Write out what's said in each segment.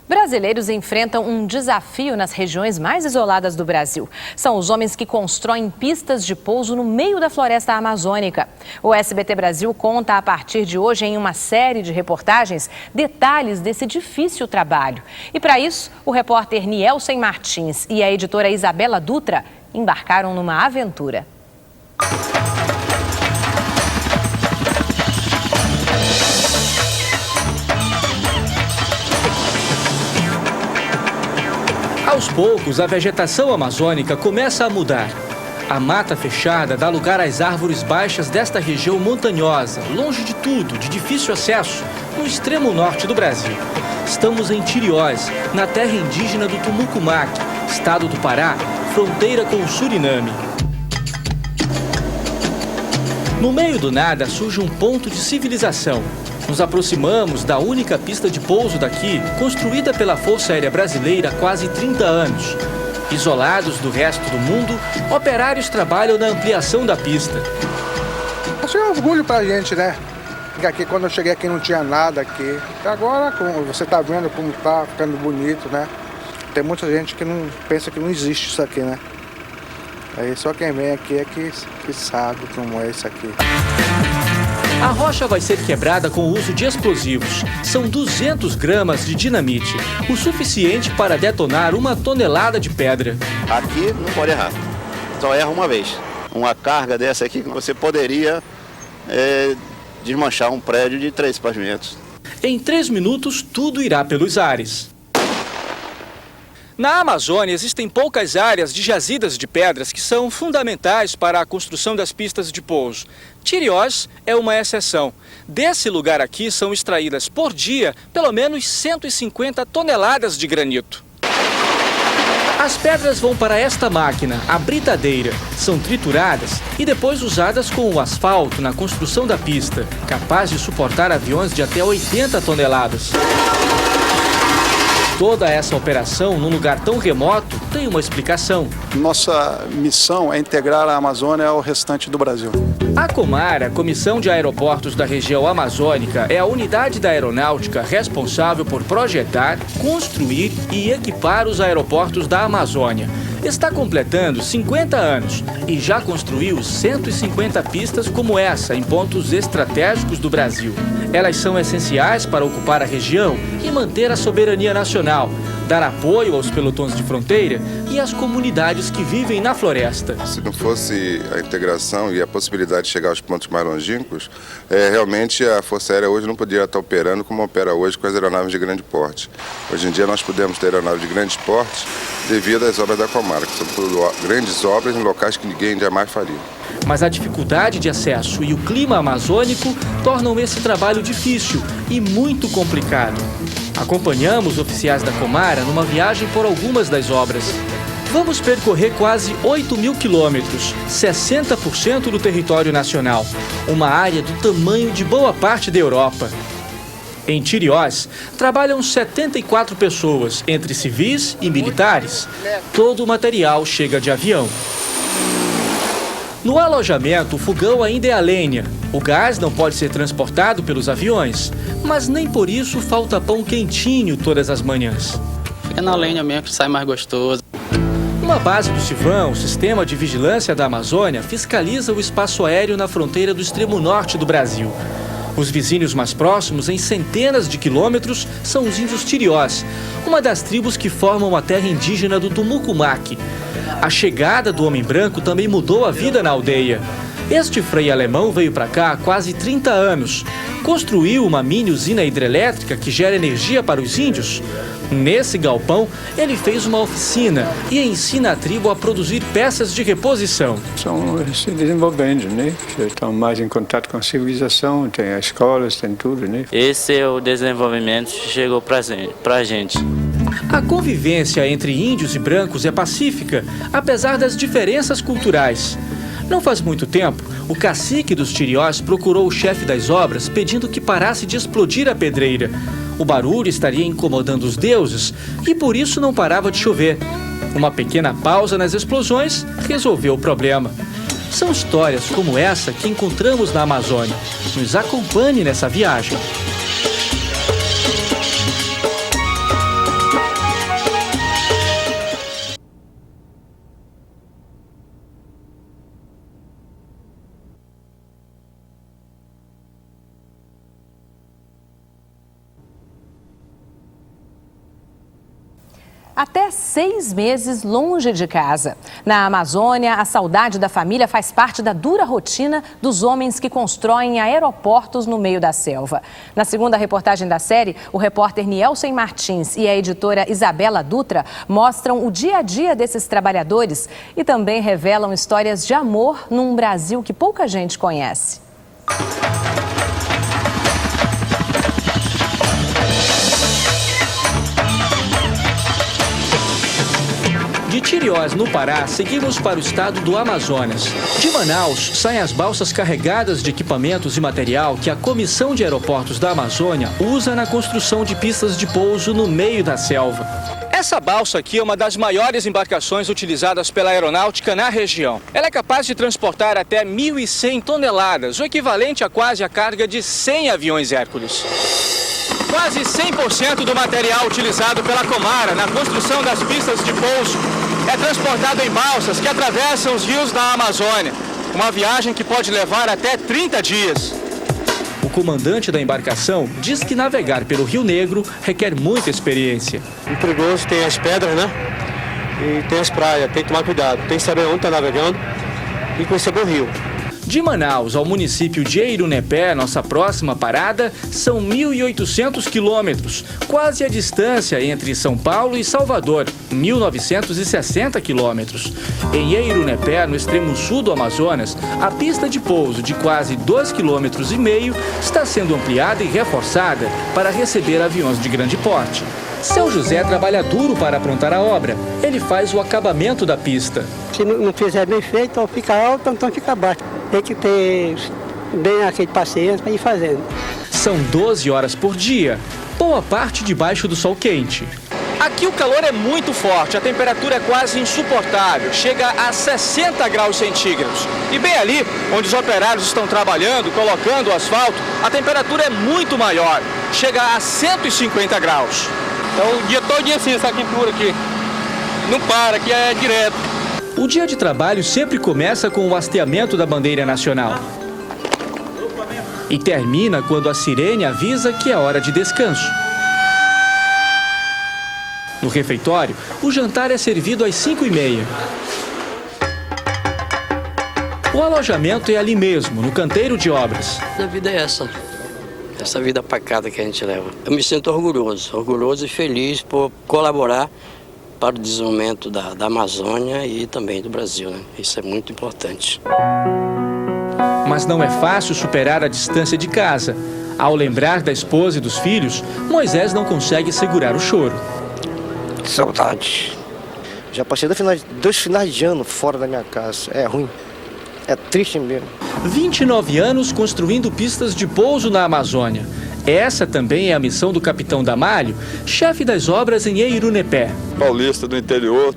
Brasileiros enfrentam um desafio nas regiões mais isoladas do Brasil. São os homens que constroem pistas de pouso no meio da floresta amazônica. O SBT Brasil conta a partir de hoje em uma série de reportagens detalhes desse difícil trabalho. E para isso, o repórter Nielsen Martins e a editora Isabela Dutra embarcaram numa aventura. Aos poucos, a vegetação amazônica começa a mudar. A mata fechada dá lugar às árvores baixas desta região montanhosa, longe de tudo, de difícil acesso, no extremo norte do Brasil. Estamos em Tiriós, na terra indígena do Tumucumaque, estado do Pará, fronteira com o Suriname. No meio do nada surge um ponto de civilização. Nos aproximamos da única pista de pouso daqui, construída pela Força Aérea Brasileira há quase 30 anos. Isolados do resto do mundo, operários trabalham na ampliação da pista. Isso é um orgulho pra gente, né? Porque aqui, quando eu cheguei aqui, não tinha nada aqui. Agora, como você tá vendo como tá ficando bonito, né? Tem muita gente que não pensa que não existe isso aqui, né? Aí só quem vem aqui é que sabe como é isso aqui. A rocha vai ser quebrada com o uso de explosivos. São 200 gramas de dinamite, o suficiente para detonar 1 tonelada de pedra. Aqui não pode errar, só erra uma vez. Uma carga dessa aqui que você poderia desmanchar um prédio de 3 pavimentos. Em 3 minutos, tudo irá pelos ares. Na Amazônia, existem poucas áreas de jazidas de pedras que são fundamentais para a construção das pistas de pouso. Tiriós é uma exceção. Desse lugar aqui são extraídas por dia pelo menos 150 toneladas de granito. As pedras vão para esta máquina, a britadeira. São trituradas e depois usadas com o asfalto na construção da pista, capaz de suportar aviões de até 80 toneladas. Toda essa operação, num lugar tão remoto, tem uma explicação. Nossa missão é integrar a Amazônia ao restante do Brasil. A Comar, a Comissão de Aeroportos da Região Amazônica, é a unidade da aeronáutica responsável por projetar, construir e equipar os aeroportos da Amazônia. Está completando 50 anos e já construiu 150 pistas como essa em pontos estratégicos do Brasil. Elas são essenciais para ocupar a região e manter a soberania nacional, dar apoio aos pelotões de fronteira e às comunidades que vivem na floresta. Se não fosse a integração e a possibilidade de chegar aos pontos mais longínquos, realmente a Força Aérea hoje não poderia estar operando como opera hoje com as aeronaves de grande porte. Hoje em dia nós podemos ter aeronaves de grande porte devido às obras da Comar, que são grandes obras em locais que ninguém jamais faria. Mas a dificuldade de acesso e o clima amazônico tornam esse trabalho difícil e muito complicado. Acompanhamos oficiais da Comar numa viagem por algumas das obras. Vamos percorrer quase 8.000 quilômetros, 60% do território nacional, uma área do tamanho de boa parte da Europa. Em Tiriós, trabalham 74 pessoas, entre civis e militares. Todo o material chega de avião. No alojamento, o fogão ainda é a lenha. O gás não pode ser transportado pelos aviões, mas nem por isso falta pão quentinho todas as manhãs. É na lenha mesmo que sai mais gostoso. Uma base do CIVAM, o Sistema de Vigilância da Amazônia, fiscaliza o espaço aéreo na fronteira do extremo norte do Brasil. Os vizinhos mais próximos, em centenas de quilômetros, são os índios Tiriós, uma das tribos que formam a terra indígena do Tumucumaque. A chegada do homem branco também mudou a vida na aldeia. Este frei alemão veio para cá há quase 30 anos. Construiu uma mini usina hidrelétrica que gera energia para os índios. Nesse galpão, ele fez uma oficina e ensina a tribo a produzir peças de reposição. Estão se desenvolvendo, né? Estão mais em contato com a civilização, tem as escolas, tem tudo, né? Esse é o desenvolvimento que chegou pra gente. A convivência entre índios e brancos é pacífica, apesar das diferenças culturais. Não faz muito tempo, o cacique dos Tiriós procurou o chefe das obras pedindo que parasse de explodir a pedreira. O barulho estaria incomodando os deuses e por isso não parava de chover. Uma pequena pausa nas explosões resolveu o problema. São histórias como essa que encontramos na Amazônia. Nos acompanhe nessa viagem. até 6 meses longe de casa. Na Amazônia, a saudade da família faz parte da dura rotina dos homens que constroem aeroportos no meio da selva. Na segunda reportagem da série, o repórter Nielsen Martins e a editora Isabela Dutra mostram o dia a dia desses trabalhadores e também revelam histórias de amor num Brasil que pouca gente conhece. De Tiriós, no Pará, seguimos para o estado do Amazonas. De Manaus, saem as balsas carregadas de equipamentos e material que a Comissão de Aeroportos da Amazônia usa na construção de pistas de pouso no meio da selva. Essa balsa aqui é uma das maiores embarcações utilizadas pela aeronáutica na região. Ela é capaz de transportar até 1.100 toneladas, o equivalente a quase a carga de 100 aviões Hércules. Quase 100% do material utilizado pela Comara na construção das pistas de pouso é transportado em balsas que atravessam os rios da Amazônia. Uma viagem que pode levar até 30 dias. O comandante da embarcação diz que navegar pelo Rio Negro requer muita experiência. O perigoso tem as pedras, né? E tem as praias, tem que tomar cuidado. Tem que saber onde está navegando e conhecer o rio. De Manaus ao município de Eirunepé, nossa próxima parada, são 1.800 quilômetros, quase a distância entre São Paulo e Salvador, 1.960 quilômetros. Em Eirunepé, no extremo sul do Amazonas, a pista de pouso de quase 2,5 quilômetros está sendo ampliada e reforçada para receber aviões de grande porte. Seu José trabalha duro para aprontar a obra. Ele faz o acabamento da pista. Se não fizer bem feito, ou fica alto, então fica baixo. Tem que ter bem aquele paciência para ir fazendo. São 12 horas por dia, boa parte debaixo do sol quente. Aqui o calor é muito forte, a temperatura é quase insuportável, chega a 60 graus centígrados. E bem ali, onde os operários estão trabalhando, colocando o asfalto, a temperatura é muito maior, chega a 150 graus. Então o dia todo assim, essa quentura aqui. Não para, aqui é direto. O dia de trabalho sempre começa com o hasteamento da bandeira nacional. E termina quando a sirene avisa que é hora de descanso. No refeitório, o jantar é servido às 5h30. O alojamento é ali mesmo, no canteiro de obras. A vida é essa vida pacata que a gente leva. Eu me sinto orgulhoso e feliz por colaborar para o desenvolvimento da Amazônia e também do Brasil, né? Isso é muito importante. Mas não é fácil superar a distância de casa. Ao lembrar da esposa e dos filhos, Moisés não consegue segurar o choro. Saudade. Já passei 2 finais de ano fora da minha casa. É ruim. É triste mesmo. 29 anos construindo pistas de pouso na Amazônia. Essa também é a missão do capitão Damalho, chefe das obras em Eirunepé. Paulista do interior,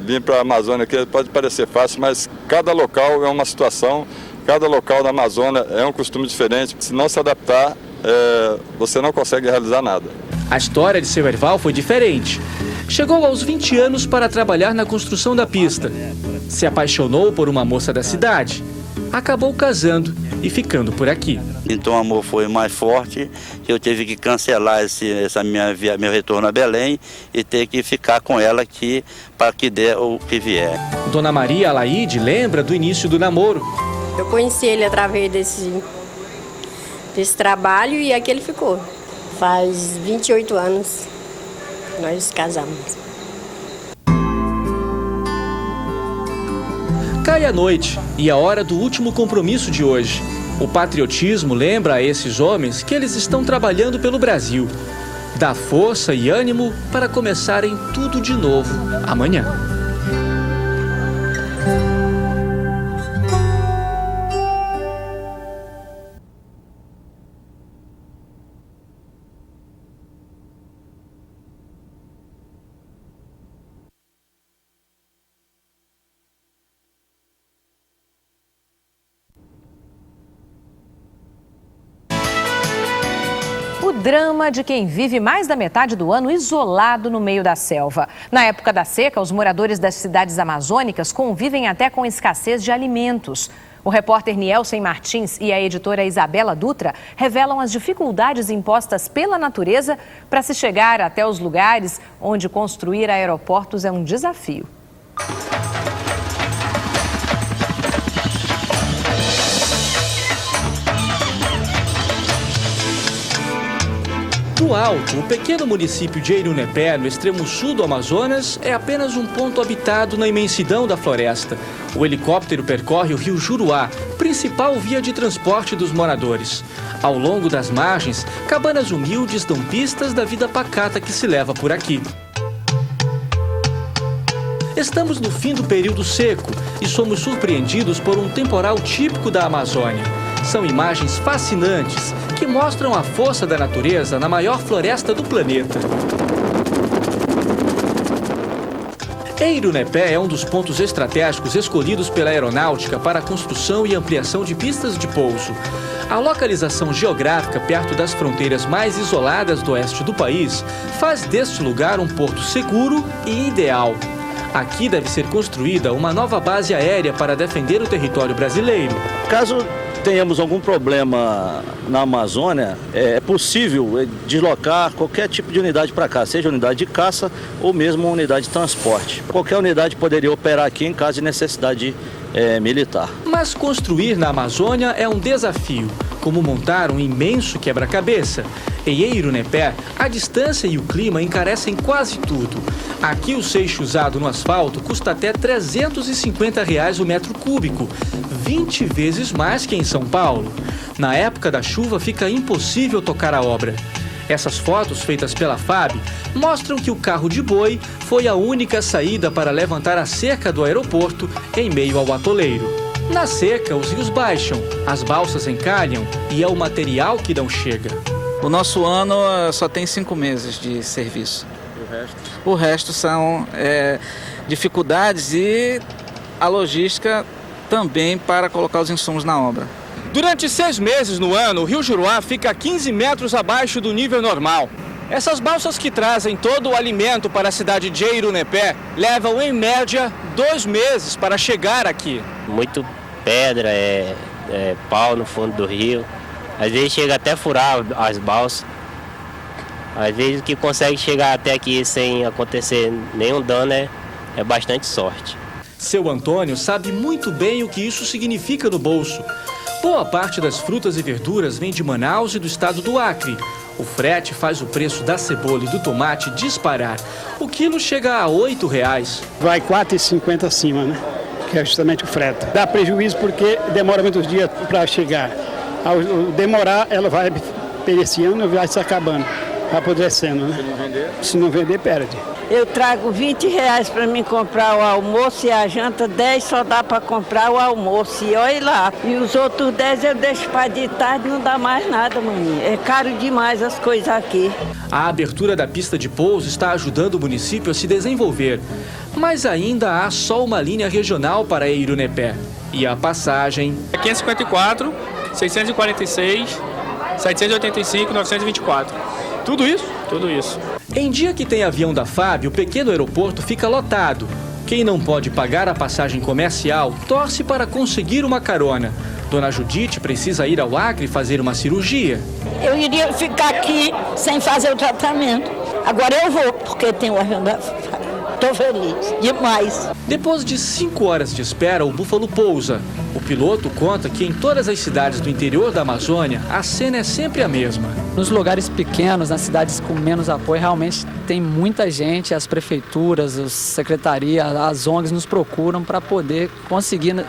vir para a Amazônia aqui pode parecer fácil, mas cada local é uma situação, cada local da Amazônia é um costume diferente. Se não se adaptar, você não consegue realizar nada. A história de seu Erval foi diferente. Chegou aos 20 anos para trabalhar na construção da pista. Se apaixonou por uma moça da cidade. Acabou casando e ficando por aqui. Então o amor foi mais forte, eu tive que cancelar meu retorno a Belém e ter que ficar com ela aqui para que der o que vier. Dona Maria Alaide lembra do início do namoro. Eu conheci ele através desse trabalho e aqui ele ficou. Faz 28 anos que nós casamos. Cai a noite e a hora do último compromisso de hoje. O patriotismo lembra a esses homens que eles estão trabalhando pelo Brasil. Dá força e ânimo para começarem tudo de novo amanhã. O drama de quem vive mais da metade do ano isolado no meio da selva. Na época da seca, os moradores das cidades amazônicas convivem até com escassez de alimentos. O repórter Nielsen Martins e a editora Isabela Dutra revelam as dificuldades impostas pela natureza para se chegar até os lugares onde construir aeroportos é um desafio. No alto, o pequeno município de Eirunepé, no extremo sul do Amazonas, é apenas um ponto habitado na imensidão da floresta. O helicóptero percorre o rio Juruá, principal via de transporte dos moradores. Ao longo das margens, cabanas humildes dão pistas da vida pacata que se leva por aqui. Estamos no fim do período seco e somos surpreendidos por um temporal típico da Amazônia. São imagens fascinantes que mostram a força da natureza na maior floresta do planeta. Eirunepé é um dos pontos estratégicos escolhidos pela aeronáutica para a construção e ampliação de pistas de pouso. A localização geográfica perto das fronteiras mais isoladas do oeste do país faz deste lugar um porto seguro e ideal. Aqui deve ser construída uma nova base aérea para defender o território brasileiro. Caso tenhamos algum problema na Amazônia, é possível deslocar qualquer tipo de unidade para cá, seja unidade de caça ou mesmo uma unidade de transporte. Qualquer unidade poderia operar aqui em caso de necessidade militar. Mas construir na Amazônia é um desafio, como montar um imenso quebra-cabeça. Em Eirunepé, a distância e o clima encarecem quase tudo. Aqui o seixo usado no asfalto custa até R$ 350 o metro cúbico, 20 vezes mais que em São Paulo. Na época da chuva fica impossível tocar a obra. Essas fotos feitas pela FAB mostram que o carro de boi foi a única saída para levantar a cerca do aeroporto em meio ao atoleiro. Na seca, os rios baixam, as balsas encalham e é o material que não chega. O nosso ano só tem 5 meses de serviço. O resto são dificuldades e a logística também para colocar os insumos na obra. Durante 6 meses no ano, o rio Juruá fica a 15 metros abaixo do nível normal. Essas balsas que trazem todo o alimento para a cidade de Eirunepé levam, em média, 2 meses para chegar aqui. Muito pedra, pau no fundo do rio. Às vezes chega até a furar as balsas. Às vezes o que consegue chegar até aqui sem acontecer nenhum dano é bastante sorte. Seu Antônio sabe muito bem o que isso significa no bolso. Boa parte das frutas e verduras vem de Manaus e do estado do Acre. O frete faz o preço da cebola e do tomate disparar. O quilo chega a R$ 8. Vai R$ 4,50 acima, né? Que é justamente o frete. Dá prejuízo porque demora muitos dias para chegar. Ao demorar, ela vai pereciando e vai se acabando, vai apodrecendo, né? Se não vender, perde. Eu trago R$20 para mim comprar o almoço e a janta, 10 só dá para comprar o almoço. E olha lá, e os outros 10 eu deixo para de tarde, não dá mais nada, maninha. É caro demais as coisas aqui. A abertura da pista de pouso está ajudando o município a se desenvolver. Mas ainda há só uma linha regional para Eirunepé. E a passagem... 554, 646, 785, 924. Tudo isso? Tudo isso. Em dia que tem avião da FAB, o pequeno aeroporto fica lotado. Quem não pode pagar a passagem comercial torce para conseguir uma carona. Dona Judite precisa ir ao Acre fazer uma cirurgia. Eu iria ficar aqui sem fazer o tratamento. Agora eu vou, porque tem o avião da FAB. Estou feliz, demais. Depois de 5 horas de espera, o Búfalo pousa. O piloto conta que em todas as cidades do interior da Amazônia, a cena é sempre a mesma. Nos lugares pequenos, nas cidades com menos apoio, realmente tem muita gente, as prefeituras, as secretarias, as ONGs nos procuram para poder conseguir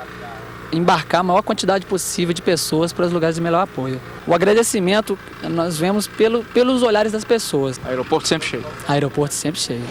embarcar a maior quantidade possível de pessoas para os lugares de melhor apoio. O agradecimento nós vemos pelos olhares das pessoas. Aeroporto sempre cheio. Aeroporto sempre cheio.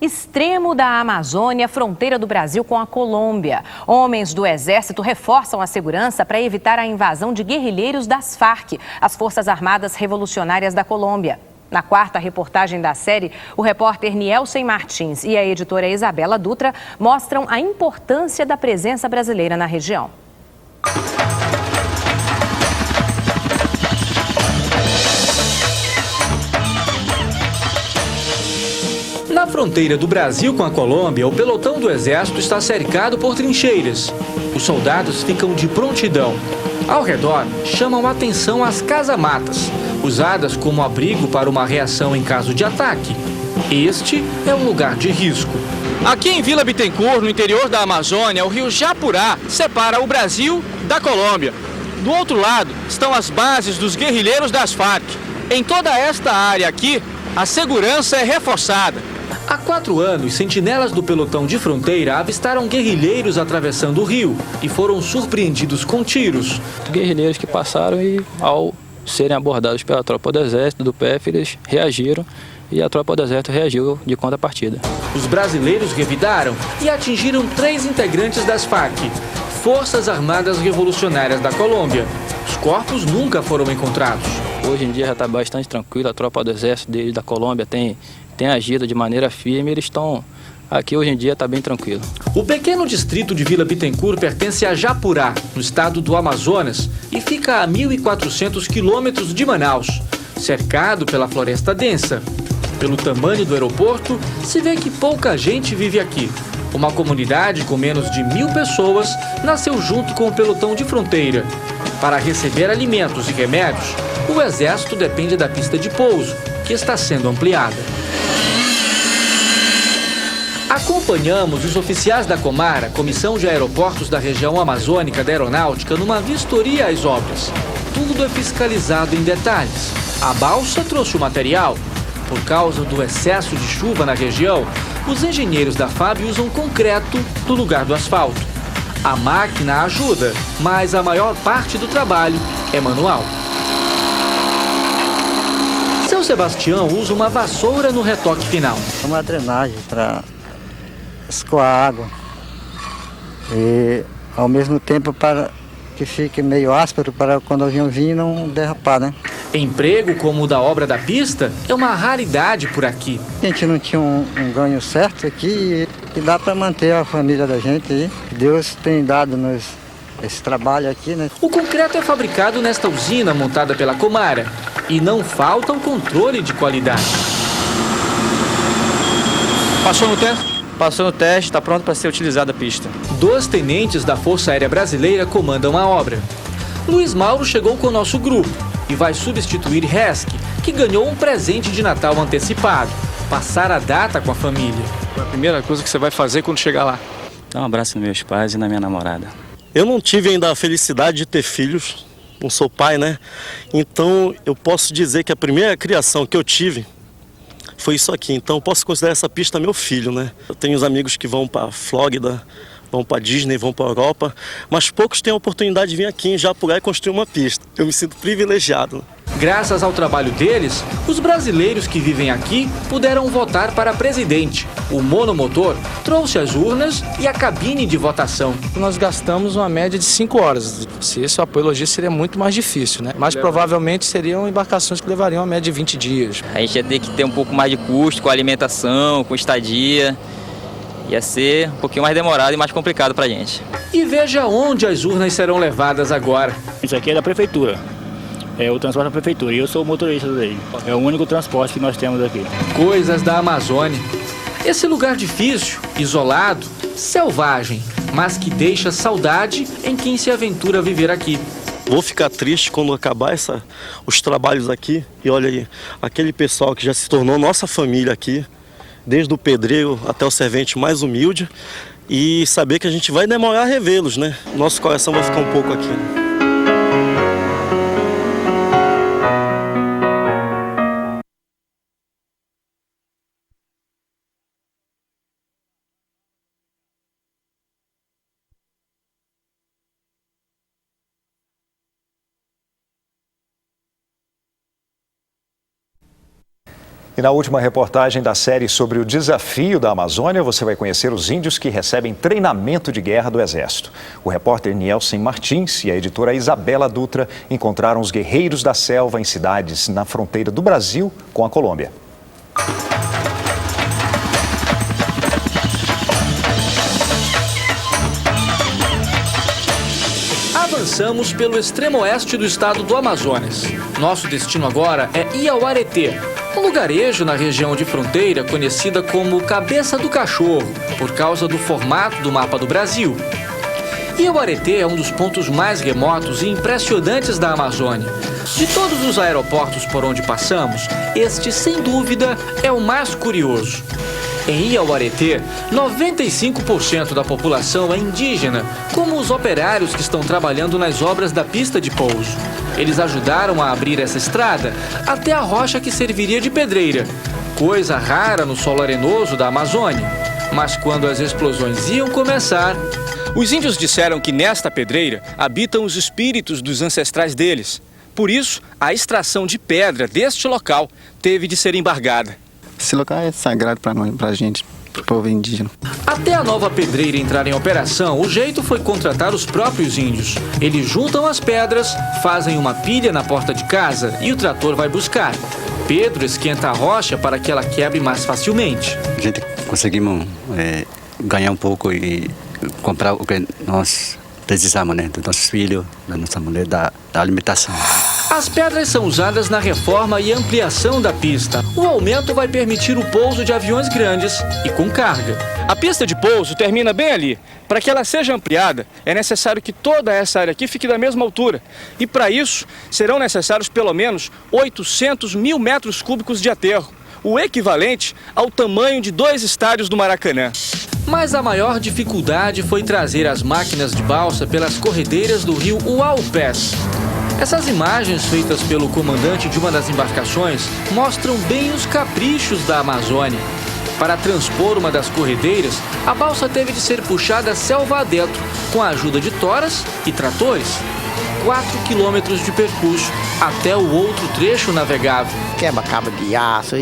Extremo da Amazônia, fronteira do Brasil com a Colômbia. Homens do Exército reforçam a segurança para evitar a invasão de guerrilheiros das Farc, as Forças Armadas Revolucionárias da Colômbia. Na quarta reportagem da série, o repórter Nielsen Martins e a editora Isabela Dutra mostram a importância da presença brasileira na região. Na fronteira do Brasil com a Colômbia, o pelotão do Exército está cercado por trincheiras. Os soldados ficam de prontidão. Ao redor, chamam a atenção as casamatas, usadas como abrigo para uma reação em caso de ataque. Este é um lugar de risco. Aqui em Vila Bittencourt, no interior da Amazônia, o rio Japurá separa o Brasil da Colômbia. Do outro lado estão as bases dos guerrilheiros das Farc. Em toda esta área aqui, a segurança é reforçada. Há 4 anos, sentinelas do pelotão de fronteira avistaram guerrilheiros atravessando o rio e foram surpreendidos com tiros. Guerrilheiros que passaram e, ao serem abordados pela tropa do Exército, do PF, eles reagiram e a tropa do Exército reagiu de contrapartida. Os brasileiros revidaram e atingiram 3 integrantes das FARC, Forças Armadas Revolucionárias da Colômbia. Os corpos nunca foram encontrados. Hoje em dia já está bastante tranquilo, a tropa do Exército da Colômbia tem agido de maneira firme, eles estão aqui hoje em dia, está bem tranquilo. O pequeno distrito de Vila Bittencourt pertence a Japurá, no estado do Amazonas, e fica a 1.400 quilômetros de Manaus, cercado pela floresta densa. Pelo tamanho do aeroporto, se vê que pouca gente vive aqui. Uma comunidade com menos de 1.000 pessoas nasceu junto com o pelotão de fronteira. Para receber alimentos e remédios, o Exército depende da pista de pouso, que está sendo ampliada. Acompanhamos os oficiais da Comara, Comissão de Aeroportos da Região Amazônica da Aeronáutica, numa vistoria às obras. Tudo é fiscalizado em detalhes. A balsa trouxe o material. Por causa do excesso de chuva na região, os engenheiros da FAB usam concreto no lugar do asfalto. A máquina ajuda, mas a maior parte do trabalho é manual. Seu Sebastião usa uma vassoura no retoque final. Uma drenagem para escoar água e ao mesmo tempo para que fique meio áspero para quando o avião vir não derrapar, né? Emprego como o da obra da pista é uma raridade por aqui. A gente não tinha um ganho certo aqui e dá para manter a família da gente aí. Deus tem dado-nos esse trabalho aqui, né? O concreto é fabricado nesta usina montada pela Comara e não falta o controle de qualidade. Passou no teste? Passou no teste, está pronto para ser utilizada a pista. 2 tenentes da Força Aérea Brasileira comandam a obra. Luiz Mauro chegou com o nosso grupo e vai substituir Resk, que ganhou um presente de Natal antecipado, passar a data com a família. A primeira coisa que você vai fazer quando chegar lá? Dá um abraço nos meus pais e na minha namorada. Eu não tive ainda a felicidade de ter filhos, não sou pai, né? Então eu posso dizer que a primeira criação que eu tive foi isso aqui. Então eu posso considerar essa pista meu filho, né? Eu tenho os amigos que vão para a Flórida, vão para Disney, vão para a Europa, mas poucos têm a oportunidade de vir aqui em Japurá e construir uma pista. Eu me sinto privilegiado. Graças ao trabalho deles, os brasileiros que vivem aqui puderam votar para presidente. O monomotor trouxe as urnas e a cabine de votação. Nós gastamos uma média de 5 horas. Se esse apoio logístico seria muito mais difícil, né? Mas provavelmente seriam embarcações que levariam uma média de 20 dias. A gente ia ter que ter um pouco mais de custo com alimentação, com estadia. Ia ser um pouquinho mais demorado e mais complicado pra gente. E veja onde as urnas serão levadas agora. Isso aqui é da prefeitura. É o transporte da prefeitura e eu sou o motorista dele. É o único transporte que nós temos aqui. Coisas da Amazônia. Esse lugar difícil, isolado, selvagem, mas que deixa saudade em quem se aventura a viver aqui. Vou ficar triste quando acabar os trabalhos aqui. E olha aí, aquele pessoal que já se tornou nossa família aqui, desde o pedreiro até o servente mais humilde, e saber que a gente vai demorar a revê-los, né? Nosso coração vai ficar um pouco aqui. E na última reportagem da série sobre o desafio da Amazônia, você vai conhecer os índios que recebem treinamento de guerra do Exército. O repórter Nielsen Martins e a editora Isabela Dutra encontraram os guerreiros da selva em cidades na fronteira do Brasil com a Colômbia. Avançamos pelo extremo oeste do estado do Amazonas. Nosso destino agora é Iauareté, um lugarejo na região de fronteira conhecida como Cabeça do Cachorro, por causa do formato do mapa do Brasil. Iauareté é um dos pontos mais remotos e impressionantes da Amazônia. De todos os aeroportos por onde passamos, este, sem dúvida, é o mais curioso. Em Iauareté, 95% da população é indígena, como os operários que estão trabalhando nas obras da pista de pouso. Eles ajudaram a abrir essa estrada até a rocha que serviria de pedreira, coisa rara no solo arenoso da Amazônia. Mas quando as explosões iam começar... Os índios disseram que nesta pedreira habitam os espíritos dos ancestrais deles. Por isso, a extração de pedra deste local teve de ser embargada. Esse local é sagrado para nós, para a gente, para o povo indígena. Até a nova pedreira entrar em operação, o jeito foi contratar os próprios índios. Eles juntam as pedras, fazem uma pilha na porta de casa e o trator vai buscar. Pedro esquenta a rocha para que ela quebre mais facilmente. A gente conseguimos ganhar um pouco e comprar o que nós precisamos, né? Dos nossos filhos, da nossa mulher, da alimentação. As pedras são usadas na reforma e ampliação da pista. O aumento vai permitir o pouso de aviões grandes e com carga. A pista de pouso termina bem ali. Para que ela seja ampliada, é necessário que toda essa área aqui fique da mesma altura. E para isso, serão necessários pelo menos 800 mil metros cúbicos de aterro, o equivalente ao tamanho de 2 estádios do Maracanã. Mas a maior dificuldade foi trazer as máquinas de balsa pelas corredeiras do rio Uaupés. Essas imagens feitas pelo comandante de uma das embarcações mostram bem os caprichos da Amazônia. Para transpor uma das corredeiras, a balsa teve de ser puxada selva adentro, com a ajuda de toras e tratores. 4 quilômetros de percurso até o outro trecho navegável. Quebra cabo de aço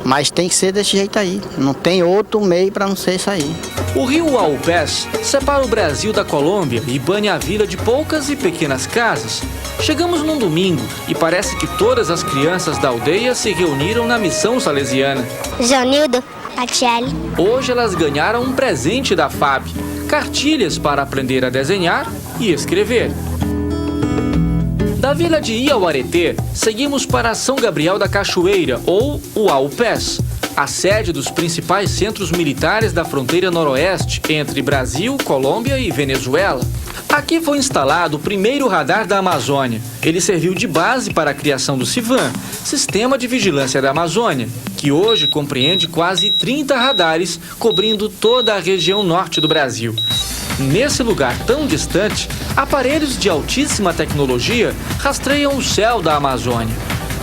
mas tem que ser desse jeito aí. Não tem outro meio para não ser isso aí. O rio Uaupés separa o Brasil da Colômbia e banha a vila de poucas e pequenas casas. Chegamos num domingo e parece que todas as crianças da aldeia se reuniram na missão salesiana. Jonildo, Atiele. Hoje elas ganharam um presente da FAB, cartilhas para aprender a desenhar e escrever. Da vila de Iauareté, seguimos para São Gabriel da Cachoeira, ou Uaupés, a sede dos principais centros militares da fronteira noroeste entre Brasil, Colômbia e Venezuela. Aqui foi instalado o primeiro radar da Amazônia. Ele serviu de base para a criação do CIVAM, Sistema de Vigilância da Amazônia, que hoje compreende quase 30 radares cobrindo toda a região norte do Brasil. Nesse lugar tão distante, aparelhos de altíssima tecnologia rastreiam o céu da Amazônia.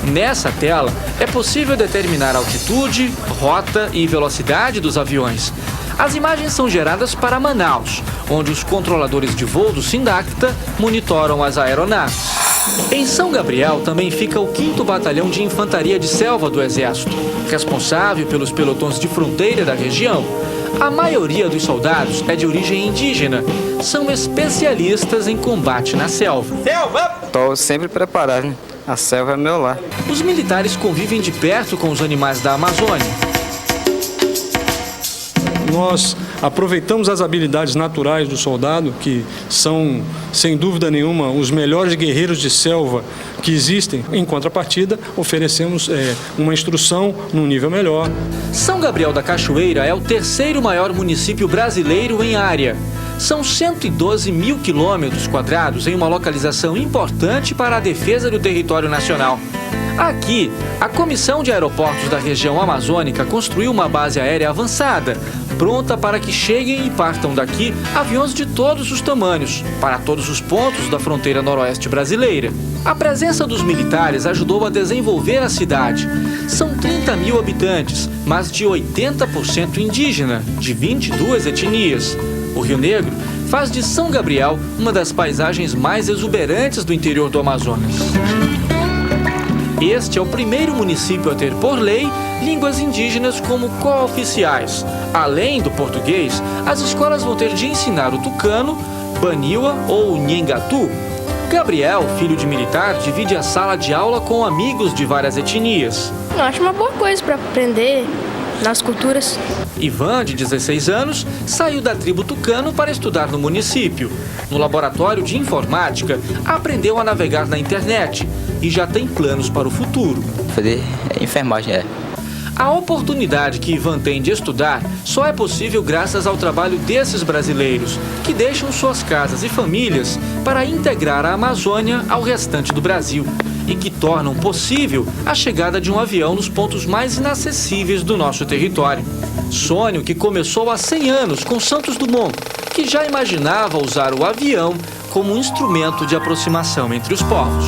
Nessa tela, é possível determinar a altitude, rota e velocidade dos aviões. As imagens são geradas para Manaus, onde os controladores de voo do Sindacta monitoram as aeronaves. Em São Gabriel também fica o 5º Batalhão de Infantaria de Selva do Exército, responsável pelos pelotões de fronteira da região. A maioria dos soldados é de origem indígena. São especialistas em combate na selva. Estou sempre preparado, né? A selva é meu lar. Os militares convivem de perto com os animais da Amazônia. Nós aproveitamos as habilidades naturais do soldado, que são, sem dúvida nenhuma, os melhores guerreiros de selva que existem. Em contrapartida, oferecemos uma instrução num nível melhor. São Gabriel da Cachoeira é o 3º maior município brasileiro em área. São 112 mil quilômetros quadrados em uma localização importante para a defesa do território nacional. Aqui, a Comissão de Aeroportos da região amazônica construiu uma base aérea avançada, pronta para que cheguem e partam daqui aviões de todos os tamanhos, para todos os pontos da fronteira noroeste brasileira. A presença dos militares ajudou a desenvolver a cidade. São 30 mil habitantes, mas de 80% indígena, de 22 etnias. O Rio Negro faz de São Gabriel uma das paisagens mais exuberantes do interior do Amazonas. Este é o primeiro município a ter, por lei, línguas indígenas como cooficiais. Além do português, as escolas vão ter de ensinar o tucano, baniwa ou nhengatu. Gabriel, filho de militar, divide a sala de aula com amigos de várias etnias. Eu acho uma boa coisa para aprender nas culturas. Ivan, de 16 anos, saiu da tribo tucano para estudar no município. No laboratório de informática, aprendeu a navegar na internet e já tem planos para o futuro. Fazer enfermagem, A oportunidade que Ivan tem de estudar só é possível graças ao trabalho desses brasileiros, que deixam suas casas e famílias para integrar a Amazônia ao restante do Brasil e que tornam possível a chegada de um avião nos pontos mais inacessíveis do nosso território. Sonho que começou há 100 anos com Santos Dumont, que já imaginava usar o avião como um instrumento de aproximação entre os povos.